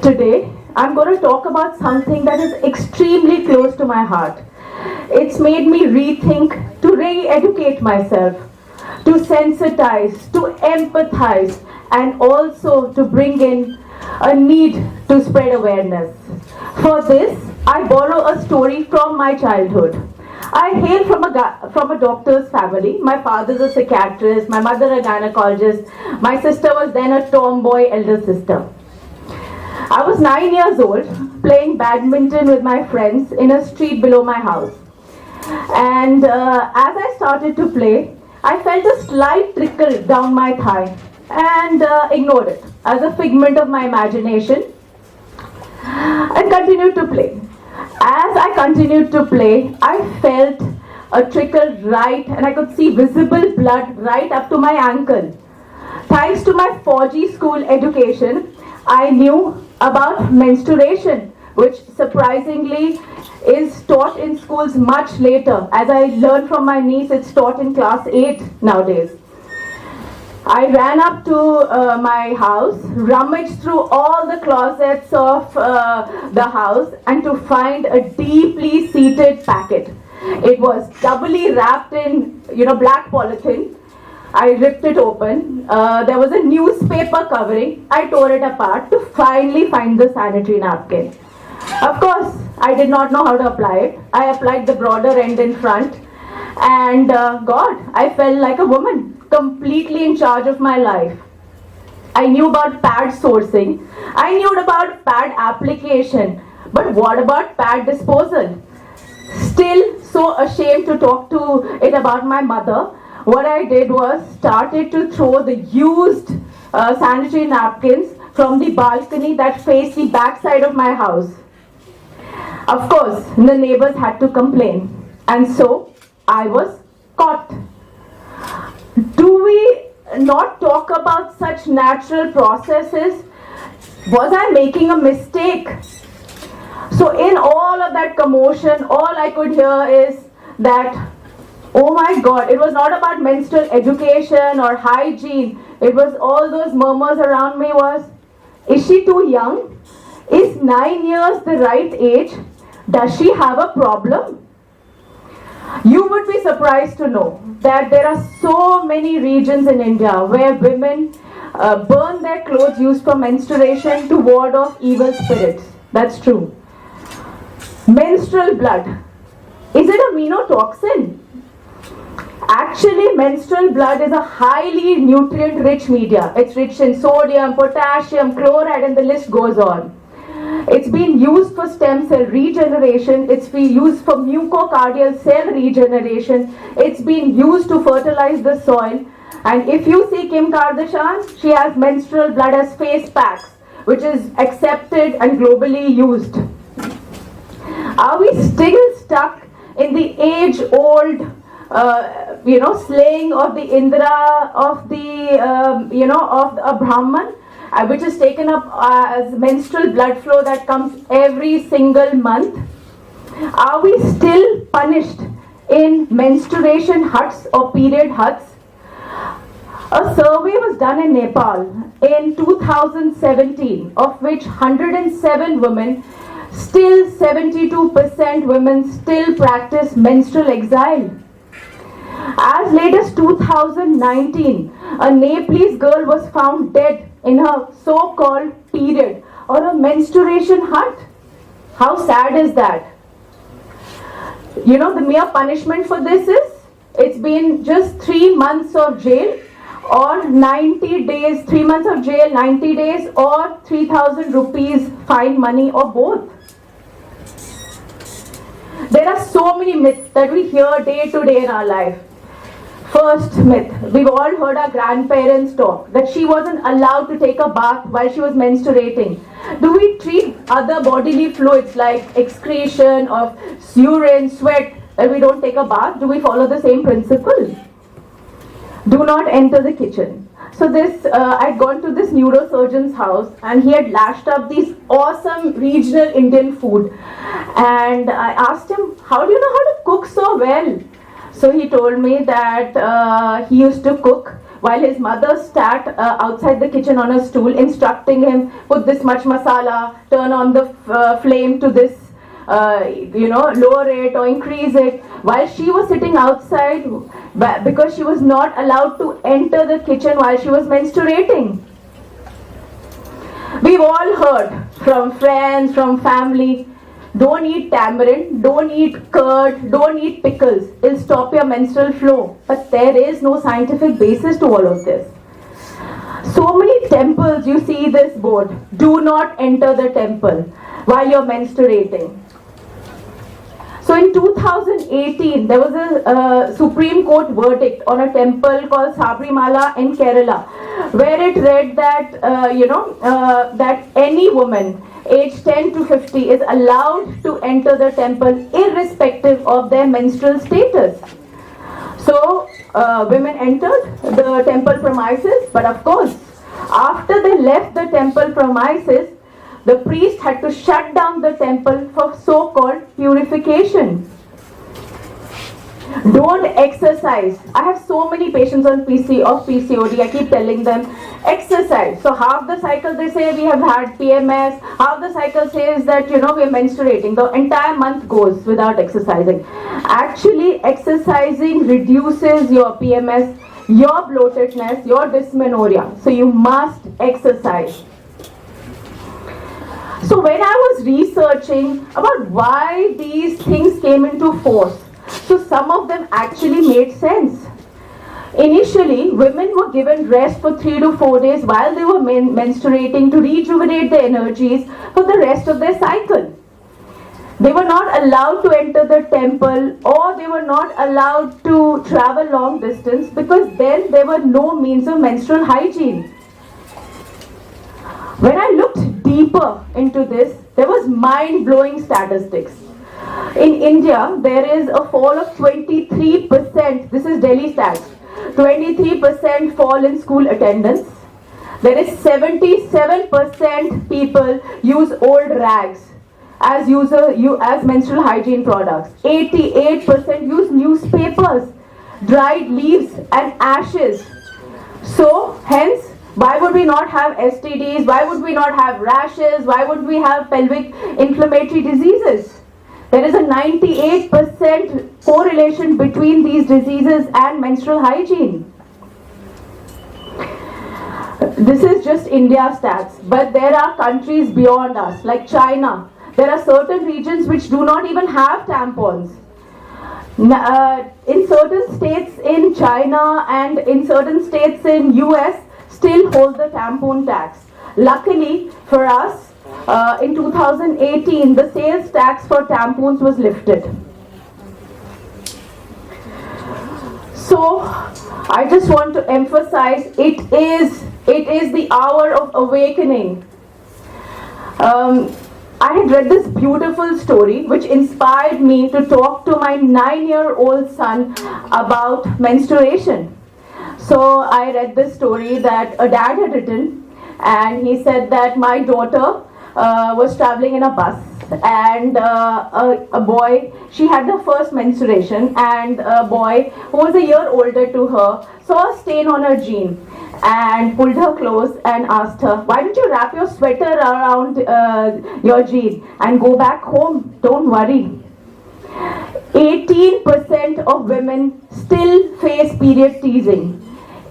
Today, I'm going to talk about something that is extremely close to my heart. It's made me rethink, to re-educate myself, to sensitize, to empathize, and also to bring in a need to spread awareness. For this, I borrow a story from my childhood. I hail from a doctor's family. My father's a psychiatrist, my mother a gynecologist, my sister was then a tomboy elder sister. I was 9 years old, playing badminton with my friends in a street below my house. And as I started to play, I felt a slight trickle down my thigh and ignored it as a figment of my imagination and continued to play. As I continued to play, I felt a trickle right, and I could see visible blood right up to my ankle. Thanks to my 4G school education, I knew about menstruation, which surprisingly is taught in schools much later. As I learned from my niece, it's taught in class 8 nowadays. I ran up to my house, rummaged through all the closets of the house, and to find a deeply seated packet. It was doubly wrapped in, black polythene. I ripped it open. There was a newspaper covering. I tore it apart to finally find the sanitary napkin. Of course, I did not know how to apply it. I applied the broader end in front, and God, I felt like a woman, completely in charge of my life. I knew about pad sourcing. I knew about pad application. But what about pad disposal? Still so ashamed to talk to it about my mother, what I did was started to throw the used sanitary napkins from the balcony that faced the backside of my house. Of course, the neighbors had to complain, and so I was caught. Do we not talk about such natural processes? Was I making a mistake? So in all of that commotion, all I could hear is that, oh my God, it was not about menstrual education or hygiene. It was all those murmurs around me was, is she too young? Is 9 years the right age? Does she have a problem? You would be surprised to know that there are so many regions in India where women burn their clothes used for menstruation to ward off evil spirits. That's true. Menstrual blood. Is it a menotoxin? Actually, menstrual blood is a highly nutrient-rich media. It's rich in sodium, potassium, chloride, and the list goes on. It's been used for stem cell regeneration. It's been used for mucocardial cell regeneration. It's been used to fertilize the soil. And if you see Kim Kardashian, she has menstrual blood as face packs, which is accepted and globally used. Are we still stuck in the age-old slaying of the Indra, of the, of a Brahman, which is taken up as menstrual blood flow that comes every single month? Are we still punished in menstruation huts or period huts? A survey was done in Nepal in 2017, of which 107 women, still 72% women still practice menstrual exile. As late as 2019, a Nepalese girl was found dead in her so-called period or a menstruation hut. How sad is that? The mere punishment for this is, it's been just 3 months of jail or 90 days, 3 months of jail, 90 days, or 3,000 rupees fine money, or both. There are so many myths that we hear day to day in our life. First myth, we've all heard our grandparents talk, that she wasn't allowed to take a bath while she was menstruating. Do we treat other bodily fluids like excretion of urine, sweat, that we don't take a bath? Do we follow the same principle? Do not enter the kitchen. So I'd gone to this neurosurgeon's house, and he had lashed up these awesome regional Indian food. And I asked him, how do you know how to cook so well? So he told me that he used to cook while his mother sat outside the kitchen on a stool, instructing him, put this much masala, turn on the flame to this, lower it or increase it, while she was sitting outside because she was not allowed to enter the kitchen while she was menstruating. We've all heard from friends, from family, don't eat tamarind, don't eat curd, don't eat pickles, it'll stop your menstrual flow. But there is no scientific basis to all of this. So many temples, you see this board, do not enter the temple while you're menstruating. So in 2018, there was a Supreme Court verdict on a temple called Sabrimala in Kerala, where it read that, that any woman aged 10 to 50 is allowed to enter the temple irrespective of their menstrual status. So women entered the temple premises, but of course, after they left the temple premises, the priest had to shut down the temple for so-called purification. Don't exercise. I have so many patients on PCOD. I keep telling them, exercise. So half the cycle they say we have had PMS, half the cycle says that we are menstruating. The entire month goes without exercising. Actually, exercising reduces your PMS, your bloatedness, your dysmenorrhea. So you must exercise. So when I was researching about why these things came into force, so some of them actually made sense. Initially, women were given rest for 3 to 4 days while they were menstruating to rejuvenate their energies for the rest of their cycle. They were not allowed to enter the temple, or they were not allowed to travel long distance, because then there were no means of menstrual hygiene. When I looked deeper into this, there was mind-blowing statistics. In India, there is a fall of 23%, this is Delhi stats, 23% fall in school attendance. There is 77% people use old rags as menstrual hygiene products. 88% use newspapers, dried leaves and ashes. So, hence, why would we not have STDs? Why would we not have rashes? Why would we have pelvic inflammatory diseases? There is a 98% correlation between these diseases and menstrual hygiene. This is just India stats, but there are countries beyond us, like China. There are certain regions which do not even have tampons. In certain states in China and in certain states in US, still hold the tampon tax. Luckily for us, in 2018, the sales tax for tampons was lifted. So, I just want to emphasize, it is the hour of awakening. I had read this beautiful story which inspired me to talk to my 9-year-old son about menstruation. So I read this story that a dad had written, and he said that my daughter was traveling in a bus, and a boy, she had her first menstruation, and a boy who was a year older to her saw a stain on her jean and pulled her close and asked her, why don't you wrap your sweater around your jean and go back home, don't worry. 18% of women still face period teasing.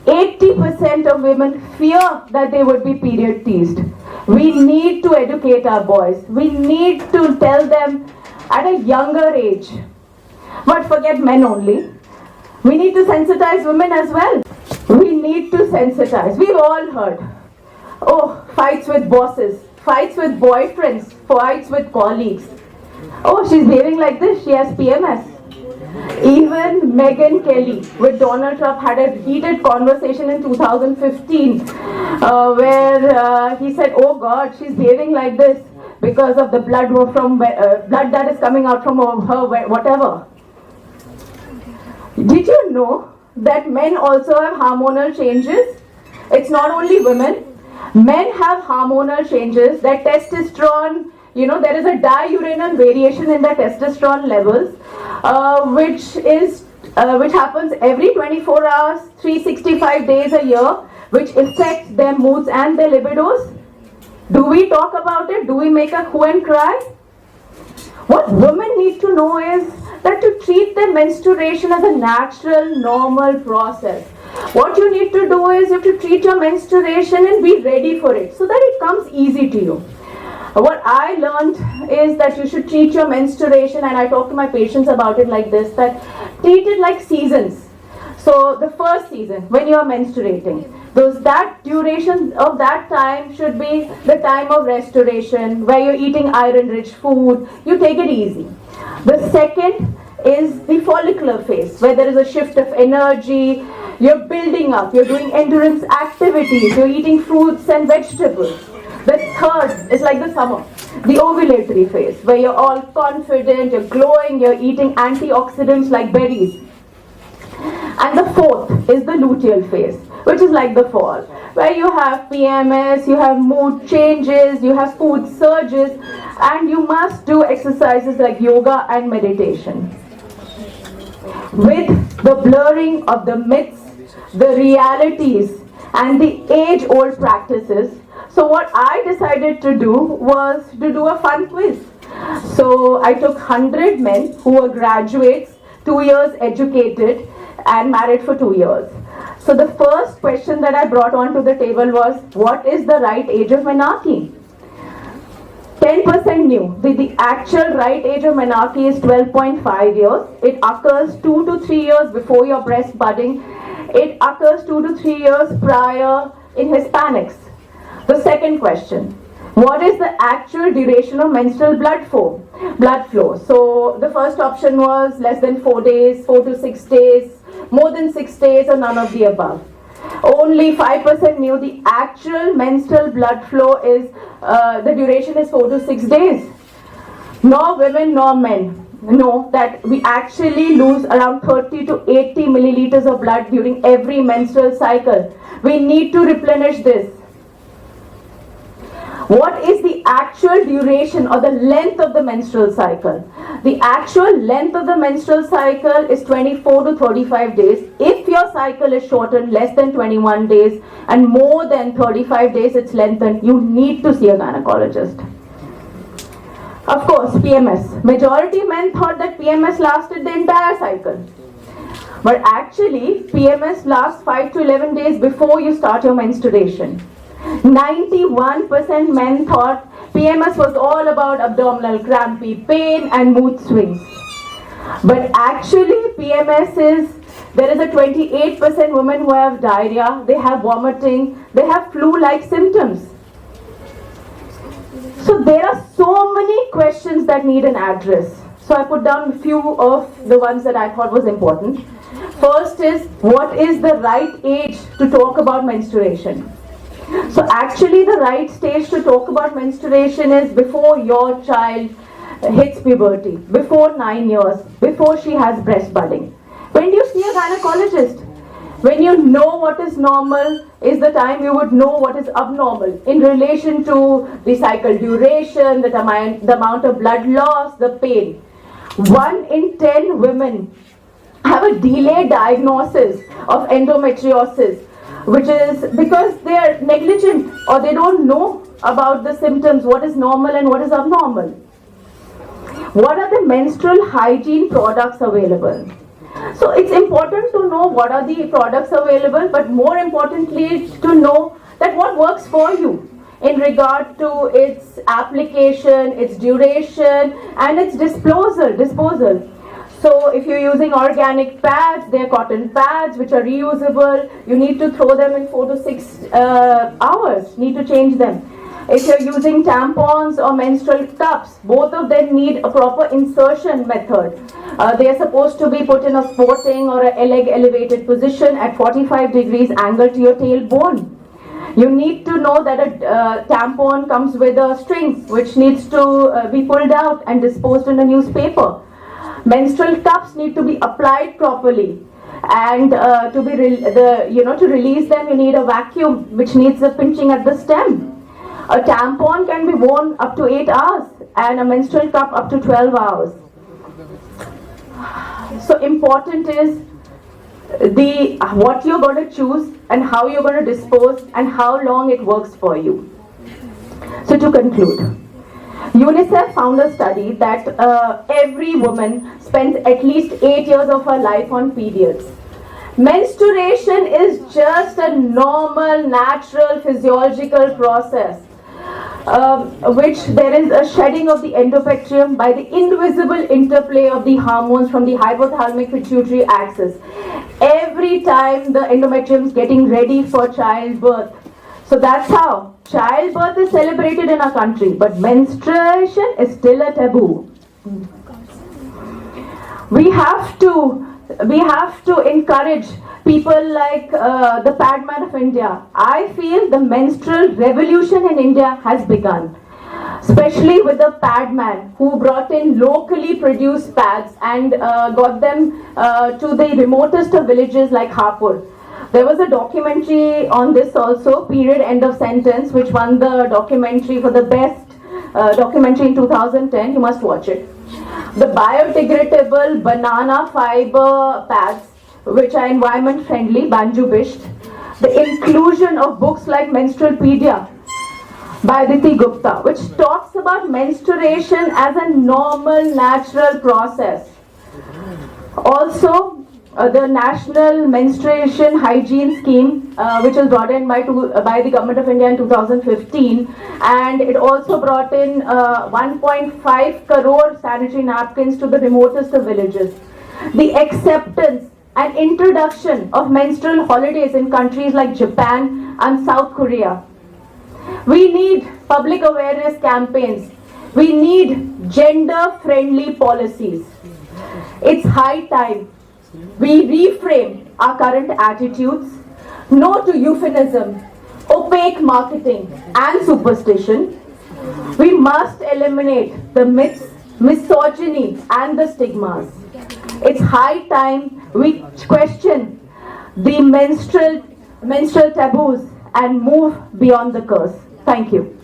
80% of women fear that they would be period teased. We need to educate our boys. We need to tell them at a younger age. But forget men only. We need to sensitize women as well. We need to sensitize. We've all heard. Oh, fights with bosses, fights with boyfriends, fights with colleagues. Oh, she's behaving like this, she has PMS. Even Megyn Kelly with Donald Trump had a heated conversation in 2015 where he said, oh God, she's behaving like this because of the blood that is coming out from her, whatever. Did you know that men also have hormonal changes? It's not only women. Men have hormonal changes. Their testosterone, there is a diurnal variation in their testosterone levels, which is which happens every 24 hours, 365 days a year, which affects their moods and their libidos? Do we talk about it? Do we make a hue and cry? What women need to know is that to treat their menstruation as a natural, normal process. What you need to do is you have to treat your menstruation and be ready for it so that it comes easy to you. What I learned is that you should treat your menstruation, and I talk to my patients about it like this, that treat it like seasons. So the first season, when you are menstruating, that duration of that time should be the time of restoration, where you're eating iron-rich food, you take it easy. The second is the follicular phase, where there is a shift of energy, you're building up, you're doing endurance activities, you're eating fruits and vegetables. The third is like the summer, the ovulatory phase, where you're all confident, you're glowing, you're eating antioxidants like berries. And the fourth is the luteal phase, which is like the fall, where you have PMS, you have mood changes, you have food surges, and you must do exercises like yoga and meditation. With the blurring of the myths, the realities, and the age-old practices, so what I decided to do was to do a fun quiz. So I took 100 men who were graduates, 2 years educated, and married for 2 years. So the first question that I brought onto the table was, what is the right age of menarche? 10% knew the actual right age of menarche is 12.5 years. It occurs 2 to 3 years before your breast budding. It occurs 2 to 3 years prior in Hispanics. The second question, what is the actual duration of menstrual blood flow? So the first option was less than 4 days, 4 to 6 days, more than 6 days, or none of the above. Only 5% knew the actual menstrual blood flow is, the duration is 4 to 6 days. Nor women nor men know that we actually lose around 30 to 80 milliliters of blood during every menstrual cycle. We need to replenish this. What is the actual duration or the length of the menstrual cycle? The actual length of the menstrual cycle is 24 to 35 days. If your cycle is shortened less than 21 days and more than 35 days it's lengthened, you need to see a gynecologist. Of course, PMS. Majority men thought that PMS lasted the entire cycle. But actually, PMS lasts 5 to 11 days before you start your menstruation. 91% men thought PMS was all about abdominal crampy pain and mood swings. But actually PMS there is a 28% women who have diarrhea, they have vomiting, they have flu-like symptoms. So there are so many questions that need an address. So I put down a few of the ones that I thought was important. First is, what is the right age to talk about menstruation? So actually the right stage to talk about menstruation is before your child hits puberty, before 9 years, before she has breast budding. When do you see a gynecologist? When you know what is normal is the time you would know what is abnormal in relation to the cycle duration, the amount of blood loss, the pain. 1 in 10 women have a delayed diagnosis of endometriosis, which is because they are negligent or they don't know about the symptoms, what is normal and what is abnormal. What are the menstrual hygiene products available? So it's important to know what are the products available, but more importantly to know that what works for you in regard to its application, its duration, and its disposal. So if you're using organic pads, they're cotton pads which are reusable. You need to throw them in 4 to 6 hours, need to change them. If you're using tampons or menstrual cups, both of them need a proper insertion method. They are supposed to be put in a sporting or a leg elevated position at 45 degrees angle to your tailbone. You need to know that a tampon comes with a string which needs to be pulled out and disposed in a newspaper. Menstrual cups need to be applied properly, and to release them you need a vacuum which needs a pinching at the stem. A tampon can be worn up to 8 hours and a menstrual cup up to 12 hours. So important is what you're going to choose and how you're going to dispose and how long it works for you. So to conclude, UNICEF found a study that every woman spends at least 8 years of her life on periods. Menstruation is just a normal, natural, physiological process, which there is a shedding of the endometrium by the invisible interplay of the hormones from the hypothalamic pituitary axis. Every time the endometrium is getting ready for childbirth. So that's how childbirth is celebrated in our country, but menstruation is still a taboo. We have to encourage people like the padman of India. I feel the menstrual revolution in India has begun, especially with the padman who brought in locally produced pads and got them to the remotest of villages like Hapur. There was a documentary on this also, Period End of Sentence, which won the documentary for the best documentary in 2010. You must watch it. The biodegradable banana fiber pads, which are environment friendly, Banju Bisht. The inclusion of books like Menstrualpedia by Aditi Gupta, which talks about menstruation as a normal, natural process. Also, the National Menstruation Hygiene Scheme, which was brought in by the Government of India in 2015, and it also brought in 1.5 crore sanitary napkins to the remotest of villages. The acceptance and introduction of menstrual holidays in countries like Japan and South Korea. We need public awareness campaigns. We need gender-friendly policies. It's high time we reframe our current attitudes. No to euphemism, opaque marketing and superstition. We must eliminate the myths, misogyny and the stigmas. It's high time we question the menstrual taboos and move beyond the curse. Thank you.